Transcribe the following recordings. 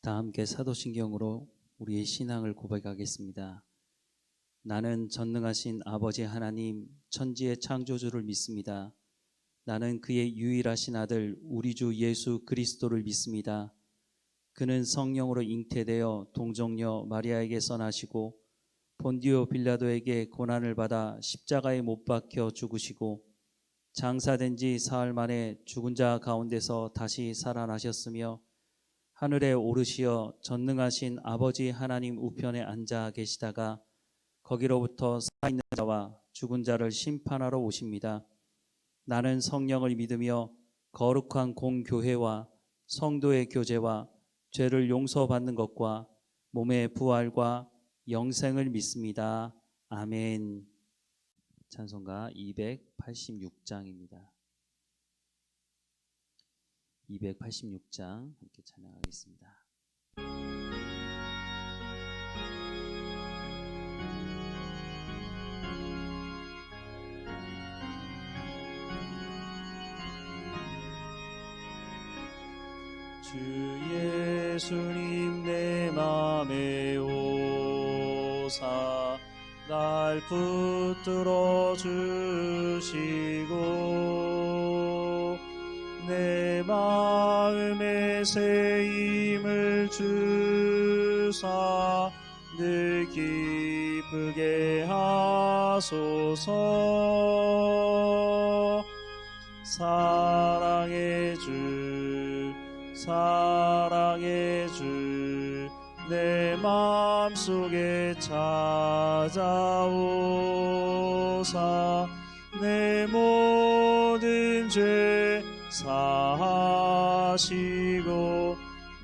다 함께 사도신경으로 우리의 신앙을 고백하겠습니다. 나는 전능하신 아버지 하나님 천지의 창조주를 믿습니다. 나는 그의 유일하신 아들 우리 주 예수 그리스도를 믿습니다. 그는 성령으로 잉태되어 동정녀 마리아에게서 나시고 본디오 빌라도에게 고난을 받아 십자가에 못 박혀 죽으시고 장사된 지 사흘 만에 죽은 자 가운데서 다시 살아나셨으며 하늘에 오르시어 전능하신 아버지 하나님 우편에 앉아 계시다가 거기로부터 살아있는 자와 죽은 자를 심판하러 오십니다. 나는 성령을 믿으며 거룩한 공교회와 성도의 교제와 죄를 용서받는 것과 몸의 부활과 영생을 믿습니다. 아멘. 찬송가 286장입니다. 286장 함께 찬양하겠습니다. 주 예수님 내 맘에 오사 날 붙들어 주시고 내 마음에 새 힘을 주사 늘 기쁘게 하소서. 사랑의 주 사랑의 주 내 마음속에 찾아오사 내 모든 죄 사하시고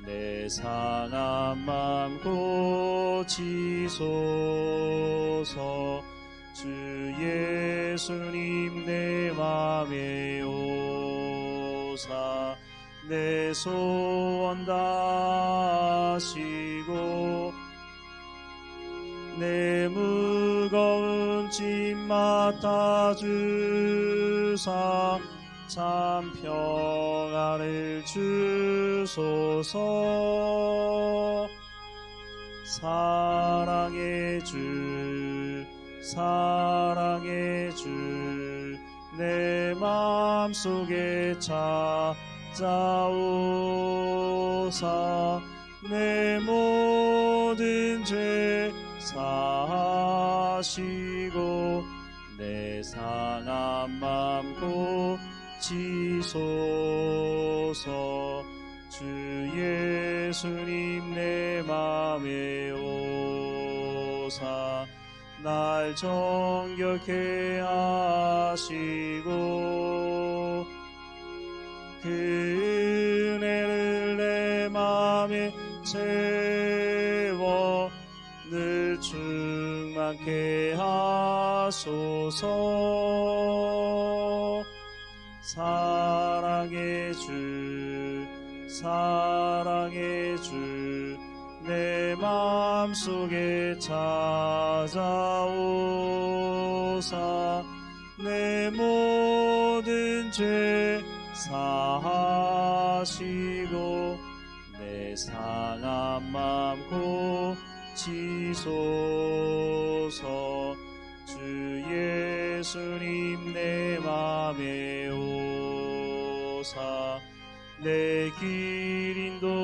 내 상한 맘 고치소서. 주 예수님 내 맘에 오사 내 소원 다하시고 내 무거운 짐 맡아주사 참 평안을 주소서. 사랑의 주 사랑의 주 내 마음속에 찾아오사 내 모든 죄 사하시고 내 상한 맘 고치소서. 주 예수님 내 맘에 오사 날 정결케 하시고 그 은혜를 내 맘에 채워 늘 충만케 하소서. 사랑의 주 사랑의 주 내 마음속에 찾아오사 내 모든 죄 사하시고 내 상한 맘 고치소서. 주 예수님 내 맘에 오사 내 길 인도하시고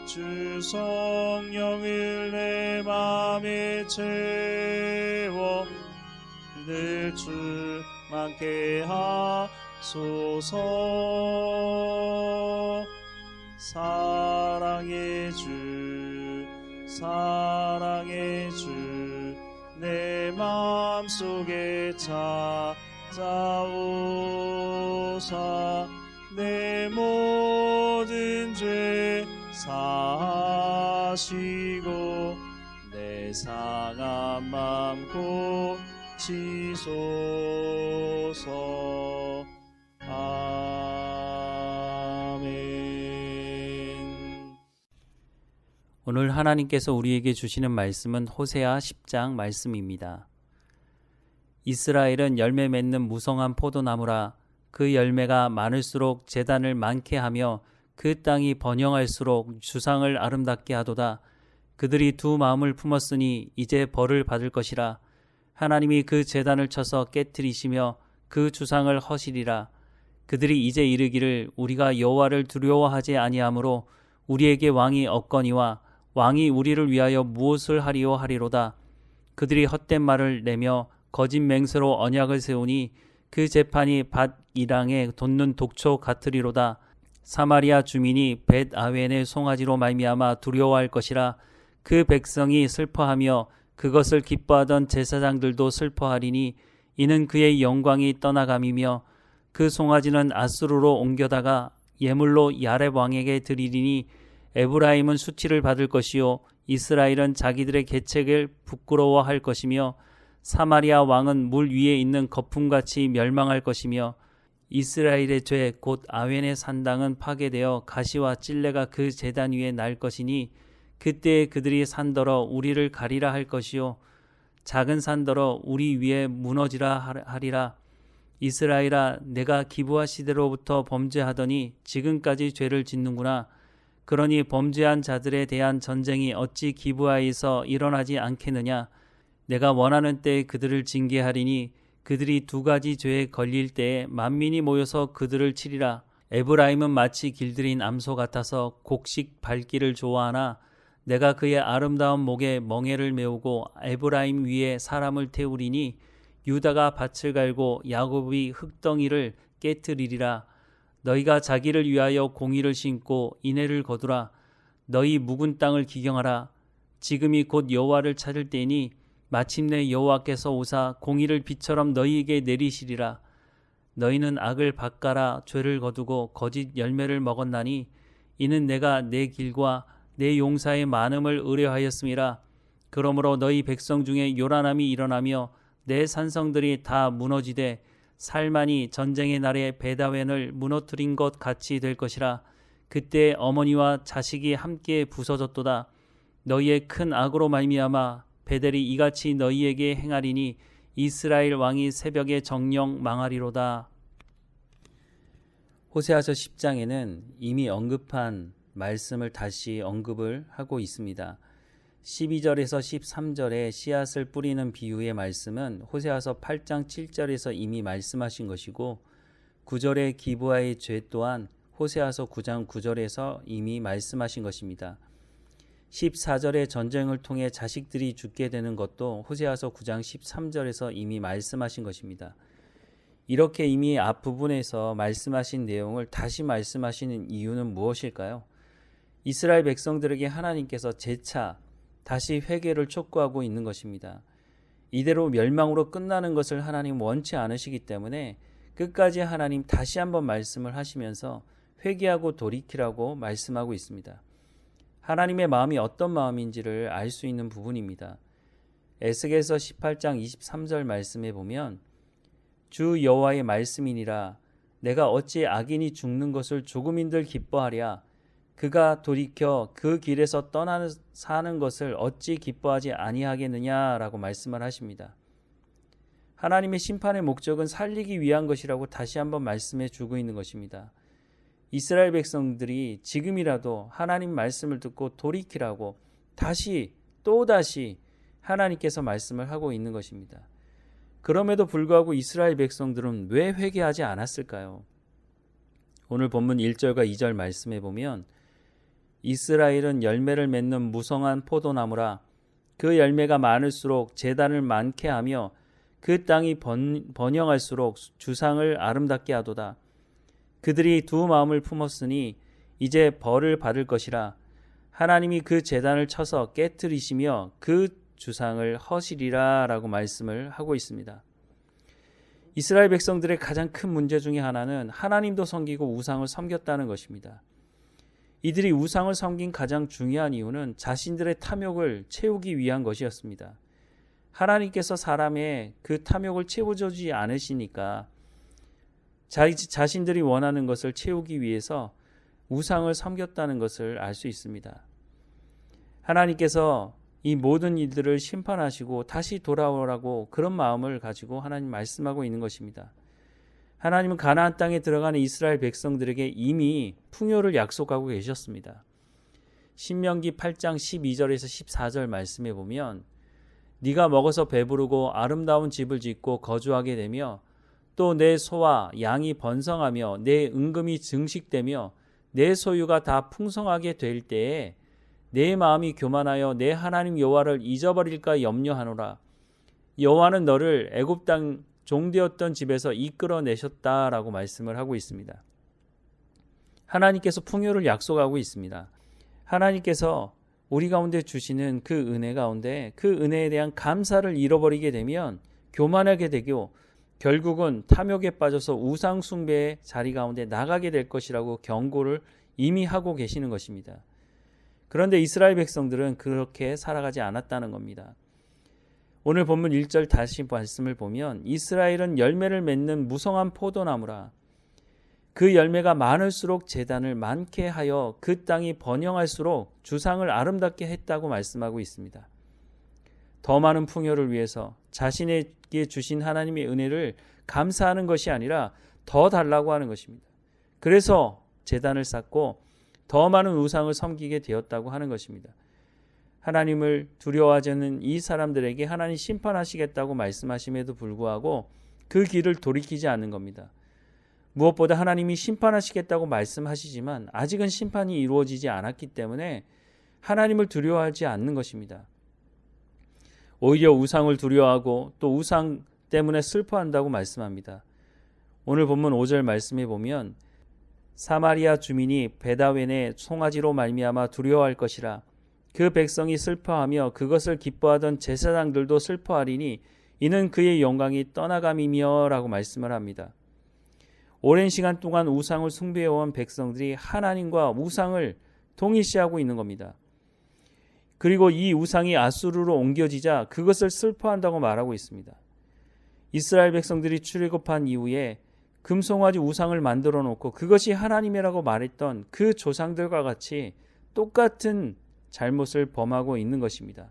주 성령을 내 맘에 채워 늘 충만케 하소서. 사랑의 주 사랑의 주 내 마음속에 찾아오사 내 모든 죄 사하시고 내 상한 맘 고치소서. 아멘. 오늘 하나님께서 우리에게 주시는 말씀은 호세아 10장 말씀입니다. 이스라엘은 열매 맺는 무성한 포도나무라 그 열매가 많을수록 제단을 많게 하며 그 땅이 번영할수록 주상을 아름답게 하도다. 그들이 두 마음을 품었으니 이제 벌을 받을 것이라. 하나님이 그 제단을 쳐서 깨뜨리시며 그 주상을 허시리라. 그들이 이제 이르기를 우리가 여호와를 두려워하지 아니하므로 우리에게 왕이 없거니와 왕이 우리를 위하여 무엇을 하리요 하리로다. 그들이 헛된 말을 내며 거짓 맹세로 언약을 세우니 그 재판이 밭 이랑에 돋는 독초 같으리로다. 사마리아 주민이 벳 아웬의 송아지로 말미암아 두려워할 것이라. 그 백성이 슬퍼하며 그것을 기뻐하던 제사장들도 슬퍼하리니 이는 그의 영광이 떠나감이며 그 송아지는 아수르로 옮겨다가 예물로 야렙 왕에게 드리리니 에브라임은 수치를 받을 것이요 이스라엘은 자기들의 계책을 부끄러워할 것이며 사마리아 왕은 물 위에 있는 거품같이 멸망할 것이며 이스라엘의 죄 곧 아웬의 산당은 파괴되어 가시와 찔레가 그 제단 위에 날 것이니 그때에 그들이 산더러 우리를 가리라 할 것이요 작은 산더러 우리 위에 무너지라 하리라. 이스라엘아, 내가 기브아 시대로부터 범죄하더니 지금까지 죄를 짓는구나. 그러니 범죄한 자들에 대한 전쟁이 어찌 기브아에서 일어나지 않겠느냐. 내가 원하는 때에 그들을 징계하리니 그들이 두 가지 죄에 걸릴 때에 만민이 모여서 그들을 치리라. 에브라임은 마치 길들인 암소 같아서 곡식 밟기를 좋아하나 내가 그의 아름다운 목에 멍에를 메우고 에브라임 위에 사람을 태우리니 유다가 밭을 갈고 야곱이 흙덩이를 깨트리리라. 너희가 자기를 위하여 공의를 심고 인애를 거두라. 너희 묵은 땅을 기경하라. 지금이 곧 여호와를 찾을 때니 마침내 여호와께서 오사 공의를 비처럼 너희에게 내리시리라. 너희는 악을 밭가라 죄를 거두고 거짓 열매를 먹었나니 이는 내가 내 길과 내 용사의 많음을 의뢰하였음이라. 그러므로 너희 백성 중에 요란함이 일어나며 내 산성들이 다 무너지되 살만이 전쟁의 날에 베다웬을 무너뜨린 것 같이 될 것이라. 그때 어머니와 자식이 함께 부서졌도다. 너희의 큰 악으로 말미암아 베델이 이같이 너희에게 행하리니 이스라엘 왕이 새벽에 정령 망하리로다. 호세아서 10장에는 이미 언급한 말씀을 다시 언급을 하고 있습니다. 12절에서 13절에 씨앗을 뿌리는 비유의 말씀은 호세아서 8장 7절에서 이미 말씀하신 것이고 9절의 기브아의 죄 또한 호세아서 9장 9절에서 이미 말씀하신 것입니다. 14절의 전쟁을 통해 자식들이 죽게 되는 것도 호세아서 9장 13절에서 이미 말씀하신 것입니다. 이렇게 이미 앞부분에서 말씀하신 내용을 다시 말씀하시는 이유는 무엇일까요? 이스라엘 백성들에게 하나님께서 재차 다시 회개를 촉구하고 있는 것입니다. 이대로 멸망으로 끝나는 것을 하나님 원치 않으시기 때문에 끝까지 하나님 다시 한번 말씀을 하시면서 회개하고 돌이키라고 말씀하고 있습니다. 하나님의 마음이 어떤 마음인지를 알 수 있는 부분입니다. 에스겔서 18장 23절 말씀에 보면 주 여호와의 말씀이니라. 내가 어찌 악인이 죽는 것을 조금인들 기뻐하랴. 그가 돌이켜 그 길에서 떠나는 사는 것을 어찌 기뻐하지 아니하겠느냐라고 말씀을 하십니다. 하나님의 심판의 목적은 살리기 위한 것이라고 다시 한번 말씀해 주고 있는 것입니다. 이스라엘 백성들이 지금이라도 하나님 말씀을 듣고 돌이키라고 또다시 하나님께서 말씀을 하고 있는 것입니다. 그럼에도 불구하고 이스라엘 백성들은 왜 회개하지 않았을까요? 오늘 본문 1절과 2절 말씀해 보면 이스라엘은 열매를 맺는 무성한 포도나무라. 그 열매가 많을수록 제단을 많게 하며 그 땅이 번영할수록 주상을 아름답게 하도다. 그들이 두 마음을 품었으니 이제 벌을 받을 것이라. 하나님이 그 제단을 쳐서 깨뜨리시며 그 주상을 허시리라 라고 말씀을 하고 있습니다. 이스라엘 백성들의 가장 큰 문제 중에 하나는 하나님도 섬기고 우상을 섬겼다는 것입니다. 이들이 우상을 섬긴 가장 중요한 이유는 자신들의 탐욕을 채우기 위한 것이었습니다. 하나님께서 사람의 그 탐욕을 채워주지 않으시니까 자신들이 원하는 것을 채우기 위해서 우상을 섬겼다는 것을 알 수 있습니다. 하나님께서 이 모든 일들을 심판하시고 다시 돌아오라고 그런 마음을 가지고 하나님 말씀하고 있는 것입니다. 하나님은 가나안 땅에 들어가는 이스라엘 백성들에게 이미 풍요를 약속하고 계셨습니다. 신명기 8장 12절에서 14절 말씀에 보면 네가 먹어서 배부르고 아름다운 집을 짓고 거주하게 되며 또 내 소와 양이 번성하며 내 은금이 증식되며 내 소유가 다 풍성하게 될 때에 내 마음이 교만하여 내 하나님 여호와를 잊어버릴까 염려하노라. 여호와는 너를 애굽 땅 종되었던 집에서 이끌어내셨다라고 말씀을 하고 있습니다. 하나님께서 풍요를 약속하고 있습니다. 하나님께서 우리 가운데 주시는 그 은혜 가운데 그 은혜에 대한 감사를 잃어버리게 되면 교만하게 되고 결국은 탐욕에 빠져서 우상 숭배의 자리 가운데 나가게 될 것이라고 경고를 이미 하고 계시는 것입니다. 그런데 이스라엘 백성들은 그렇게 살아가지 않았다는 겁니다. 오늘 본문 1절 다시 말씀을 보면 이스라엘은 열매를 맺는 무성한 포도나무라. 그 열매가 많을수록 제단을 많게 하여 그 땅이 번영할수록 주상을 아름답게 했다고 말씀하고 있습니다. 더 많은 풍요를 위해서 자신에게 주신 하나님의 은혜를 감사하는 것이 아니라 더 달라고 하는 것입니다. 그래서 제단을 쌓고 더 많은 우상을 섬기게 되었다고 하는 것입니다. 하나님을 두려워하지 않는 이 사람들에게 하나님 심판하시겠다고 말씀하심에도 불구하고 그 길을 돌이키지 않는 겁니다. 무엇보다 하나님이 심판하시겠다고 말씀하시지만 아직은 심판이 이루어지지 않았기 때문에 하나님을 두려워하지 않는 것입니다. 오히려 우상을 두려워하고 또 우상 때문에 슬퍼한다고 말씀합니다. 오늘 본문 5절 말씀에 보면 사마리아 주민이 베다웬의 송아지로 말미암아 두려워할 것이라. 그 백성이 슬퍼하며 그것을 기뻐하던 제사장들도 슬퍼하리니 이는 그의 영광이 떠나감이며 라고 말씀을 합니다. 오랜 시간 동안 우상을 숭배해온 백성들이 하나님과 우상을 동일시하고 있는 겁니다. 그리고 이 우상이 아수르로 옮겨지자 그것을 슬퍼한다고 말하고 있습니다. 이스라엘 백성들이 출애굽한 이후에 금송아지 우상을 만들어 놓고 그것이 하나님이라고 말했던 그 조상들과 같이 똑같은 잘못을 범하고 있는 것입니다.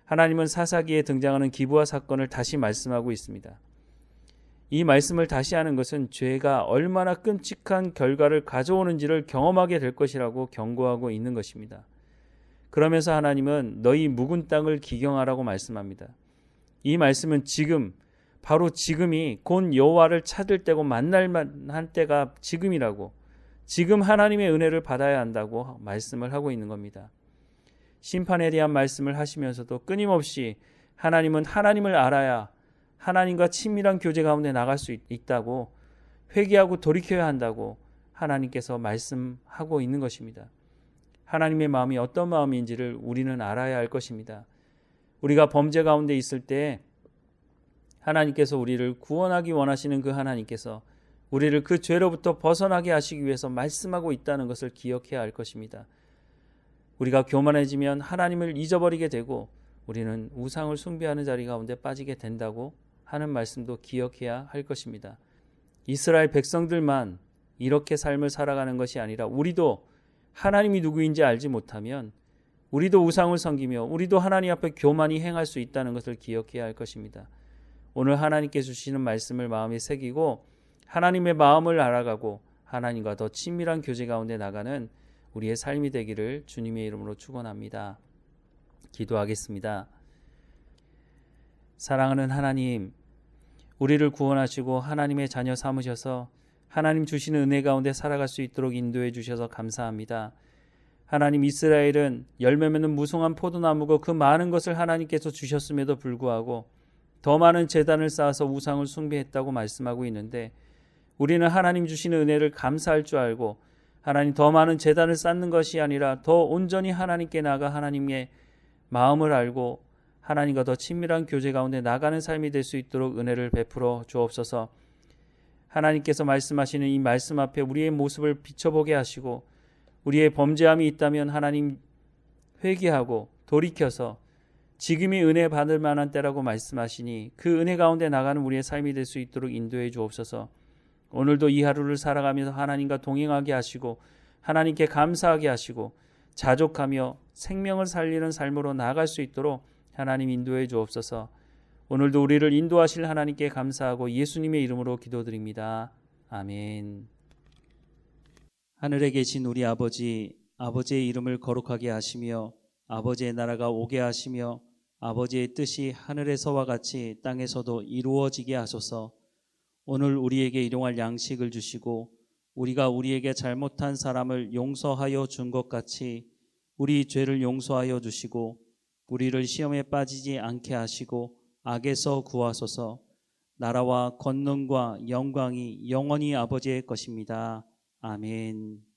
하나님은 사사기에 등장하는 기브아 사건을 다시 말씀하고 있습니다. 이 말씀을 다시 하는 것은 죄가 얼마나 끔찍한 결과를 가져오는지를 경험하게 될 것이라고 경고하고 있는 것입니다. 그러면서 하나님은 너희 묵은 땅을 기경하라고 말씀합니다. 이 말씀은 지금 바로 지금이 곧 여호와를 찾을 때고 만날 만한 때가 지금이라고 지금 하나님의 은혜를 받아야 한다고 말씀을 하고 있는 겁니다. 심판에 대한 말씀을 하시면서도 끊임없이 하나님은 하나님을 알아야 하나님과 친밀한 교제 가운데 나갈 수 있다고 회개하고 돌이켜야 한다고 하나님께서 말씀하고 있는 것입니다. 하나님의 마음이 어떤 마음인지를 우리는 알아야 할 것입니다. 우리가 범죄 가운데 있을 때 하나님께서 우리를 구원하기 원하시는 그 하나님께서 우리를 그 죄로부터 벗어나게 하시기 위해서 말씀하고 있다는 것을 기억해야 할 것입니다. 우리가 교만해지면 하나님을 잊어버리게 되고 우리는 우상을 숭배하는 자리 가운데 빠지게 된다고 하는 말씀도 기억해야 할 것입니다. 이스라엘 백성들만 이렇게 삶을 살아가는 것이 아니라 우리도 하나님이 누구인지 알지 못하면 우리도 우상을 섬기며 우리도 하나님 앞에 교만히 행할 수 있다는 것을 기억해야 할 것입니다. 오늘 하나님께 주시는 말씀을 마음에 새기고 하나님의 마음을 알아가고 하나님과 더 친밀한 교제 가운데 나가는 우리의 삶이 되기를 주님의 이름으로 축원합니다. 기도하겠습니다. 사랑하는 하나님, 우리를 구원하시고 하나님의 자녀 삼으셔서 하나님 주시는 은혜 가운데 살아갈 수 있도록 인도해 주셔서 감사합니다. 하나님, 이스라엘은 열매 맺는 무성한 포도나무고 그 많은 것을 하나님께서 주셨음에도 불구하고 더 많은 제단을 쌓아서 우상을 숭배했다고 말씀하고 있는데 우리는 하나님 주시는 은혜를 감사할 줄 알고 하나님 더 많은 제단을 쌓는 것이 아니라 더 온전히 하나님께 나가 하나님의 마음을 알고 하나님과 더 친밀한 교제 가운데 나가는 삶이 될 수 있도록 은혜를 베풀어 주옵소서. 하나님께서 말씀하시는 이 말씀 앞에 우리의 모습을 비춰보게 하시고 우리의 범죄함이 있다면 하나님 회개하고 돌이켜서 지금이 은혜 받을 만한 때라고 말씀하시니 그 은혜 가운데 나가는 우리의 삶이 될 수 있도록 인도해 주옵소서. 오늘도 이 하루를 살아가면서 하나님과 동행하게 하시고 하나님께 감사하게 하시고 자족하며 생명을 살리는 삶으로 나아갈 수 있도록 하나님 인도해 주옵소서. 오늘도 우리를 인도하실 하나님께 감사하고 예수님의 이름으로 기도드립니다. 아멘. 하늘에 계신 우리 아버지, 아버지의 이름을 거룩하게 하시며 아버지의 나라가 오게 하시며 아버지의 뜻이 하늘에서와 같이 땅에서도 이루어지게 하소서. 오늘 우리에게 일용할 양식을 주시고 우리가 우리에게 잘못한 사람을 용서하여 준 것 같이 우리 죄를 용서하여 주시고 우리를 시험에 빠지지 않게 하시고 악에서 구하소서. 나라와 권능과 영광이 영원히 아버지의 것입니다. 아멘.